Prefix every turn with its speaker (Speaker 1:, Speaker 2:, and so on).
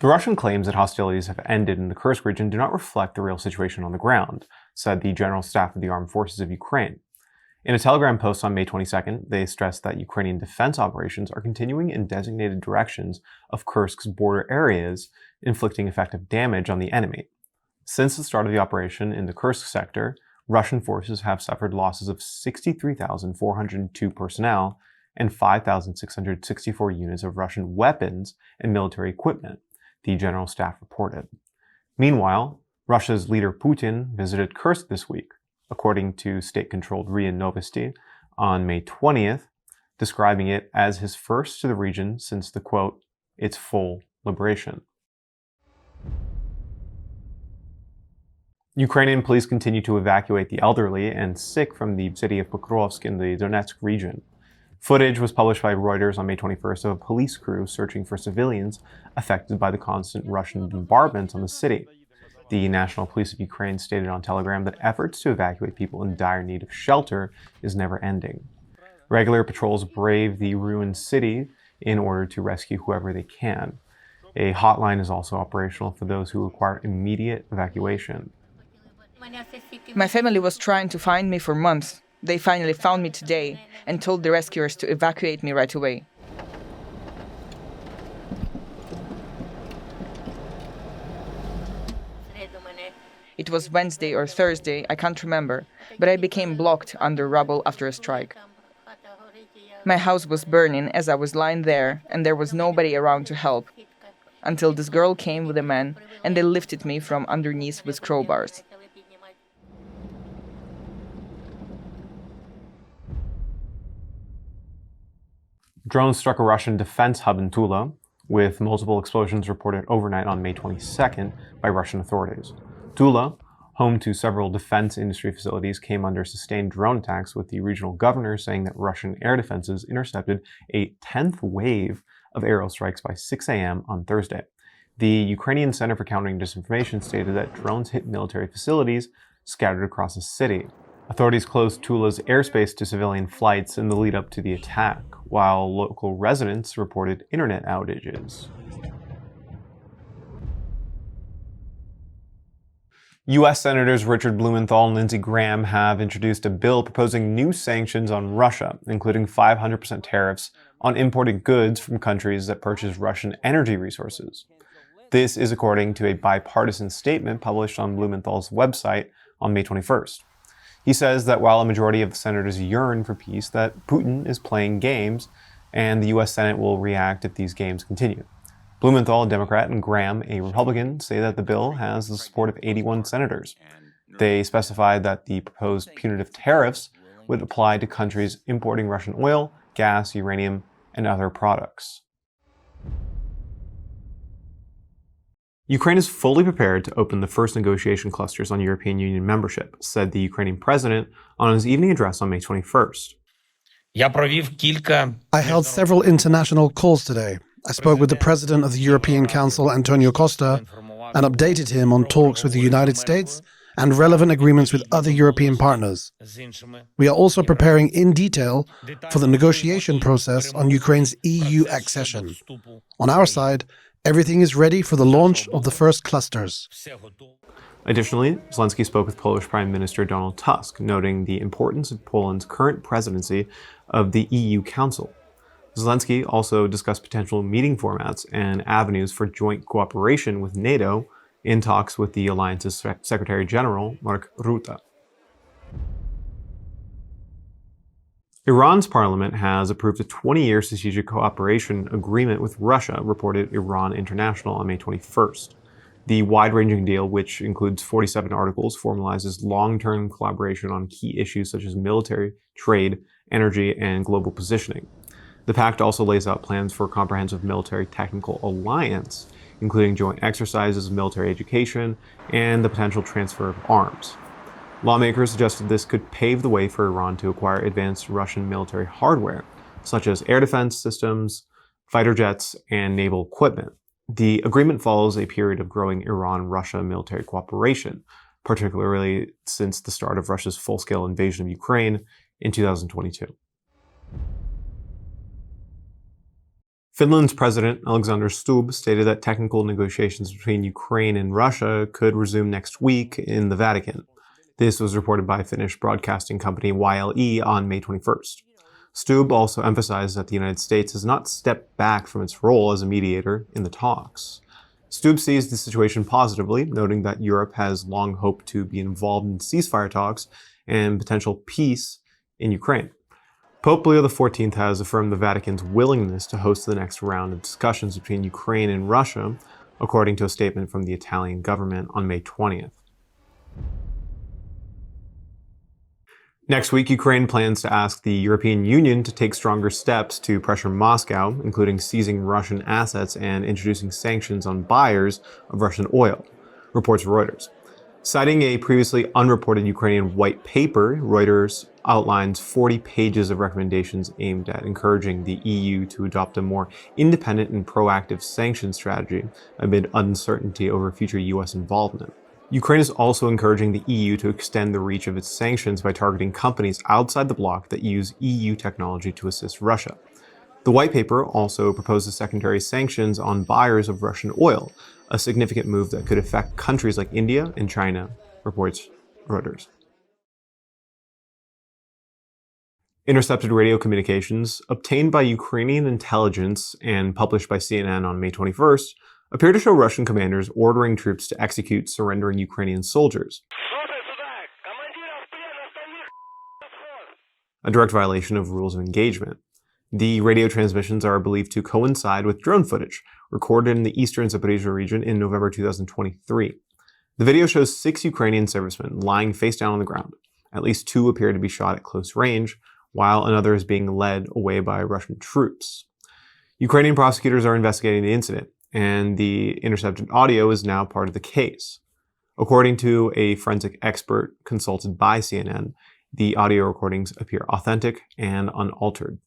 Speaker 1: The Russian claims that hostilities have ended in the Kursk region do not reflect the real situation on the ground, said the General Staff of the Armed Forces of Ukraine. In a Telegram post on May 22nd, they stressed that Ukrainian defense operations are continuing in designated directions of Kursk's border areas, inflicting effective damage on the enemy. Since the start of the operation in the Kursk sector, Russian forces have suffered losses of 63,402 personnel and 5,664 units of Russian weapons and military equipment, the General Staff reported. Meanwhile, Russia's leader Putin visited Kursk this week, according to state-controlled RIA Novosti on May 20th, describing it as his first to the region since the, quote, its full liberation. Ukrainian police continue to evacuate the elderly and sick from the city of Pokrovsk in the Donetsk region. Footage was published by Reuters on May 21st of a police crew searching for civilians affected by the constant Russian bombardment on the city. The National Police of Ukraine stated on Telegram that efforts to evacuate people in dire need of shelter is never ending. Regular patrols brave the ruined city in order to rescue whoever they can. A hotline is also operational for those who require immediate evacuation.
Speaker 2: My family was trying to find me for months. They finally found me today and told the rescuers to evacuate me right away. It was Wednesday or Thursday, I can't remember, but I became blocked under rubble after a strike. My house was burning as I was lying there, and there was nobody around to help, until this girl came with a man, and they lifted me from underneath with crowbars.
Speaker 1: Drones struck a Russian defense hub in Tula, with multiple explosions reported overnight on May 22nd by Russian authorities. Tula, home to several defense industry facilities, came under sustained drone attacks, with the regional governor saying that Russian air defenses intercepted a 10th wave of aerial strikes by 6 a.m. on Thursday. The Ukrainian Center for Countering Disinformation stated that drones hit military facilities scattered across the city. Authorities closed Tula's airspace to civilian flights in the lead-up to the attack, while local residents reported internet outages. U.S. Senators Richard Blumenthal and Lindsey Graham have introduced a bill proposing new sanctions on Russia, including 500% tariffs on imported goods from countries that purchase Russian energy resources. This is according to a bipartisan statement published on Blumenthal's website on May 21st. He says that while a majority of the senators yearn for peace, that Putin is playing games, and the U.S. Senate will react if these games continue. Blumenthal, a Democrat, and Graham, a Republican, say that the bill has the support of 81 senators. They specified that the proposed punitive tariffs would apply to countries importing Russian oil, gas, uranium, and other products. Ukraine is fully prepared to open the first negotiation clusters on European Union membership, said the Ukrainian president on his evening address on May 21st.
Speaker 3: I held several international calls today. I spoke with the president of the European Council, Antonio Costa, and updated him on talks with the United States and relevant agreements with other European partners. We are also preparing in detail for the negotiation process on Ukraine's EU accession. On our side, everything is ready for the launch of the first clusters.
Speaker 1: Additionally, Zelenskyy spoke with Polish Prime Minister Donald Tusk, noting the importance of Poland's current presidency of the EU Council. Zelenskyy also discussed potential meeting formats and avenues for joint cooperation with NATO in talks with the alliance's Secretary General, Mark Rutte. Iran's parliament has approved a 20-year strategic cooperation agreement with Russia, reported Iran International on May 21st. The wide-ranging deal, which includes 47 articles, formalizes long-term collaboration on key issues such as military, trade, energy, and global positioning. The Pact also lays out plans for a comprehensive military technical alliance, including joint exercises, military education, and the potential transfer of arms. Lawmakers suggested this could pave the way for Iran to acquire advanced Russian military hardware, such as air defense systems, fighter jets, and naval equipment. The agreement follows a period of growing Iran-Russia military cooperation, particularly since the start of Russia's full-scale invasion of Ukraine in 2022. Finland's president, Alexander Stubb, stated that technical negotiations between Ukraine and Russia could resume next week in the Vatican. This was reported by Finnish broadcasting company YLE on May 21st. Stubb also emphasized that the United States has not stepped back from its role as a mediator in the talks. Stubb sees the situation positively, noting that Europe has long hoped to be involved in ceasefire talks and potential peace in Ukraine. Pope Leo XIV has affirmed the Vatican's willingness to host the next round of discussions between Ukraine and Russia, according to a statement from the Italian government on May 20th. Next week, Ukraine plans to ask the European Union to take stronger steps to pressure Moscow, including seizing Russian assets and introducing sanctions on buyers of Russian oil, reports Reuters. Citing a previously unreported Ukrainian white paper, Reuters outlines 40 pages of recommendations aimed at encouraging the EU to adopt a more independent and proactive sanctions strategy amid uncertainty over future US involvement. Ukraine is also encouraging the EU to extend the reach of its sanctions by targeting companies outside the bloc that use EU technology to assist Russia. The white paper also proposes secondary sanctions on buyers of Russian oil, a significant move that could affect countries like India and China, reports Reuters. Intercepted radio communications, obtained by Ukrainian intelligence and published by CNN on May 21st, appear to show Russian commanders ordering troops to execute surrendering Ukrainian soldiers, a direct violation of rules of engagement. The radio transmissions are believed to coincide with drone footage recorded in the eastern Zaporizhzhia region in November 2023. The video shows 6 Ukrainian servicemen lying face down on the ground. At least 2 appear to be shot at close range, while another is being led away by Russian troops. Ukrainian prosecutors are investigating the incident, and the intercepted audio is now part of the case. According to a forensic expert consulted by CNN, the audio recordings appear authentic and unaltered.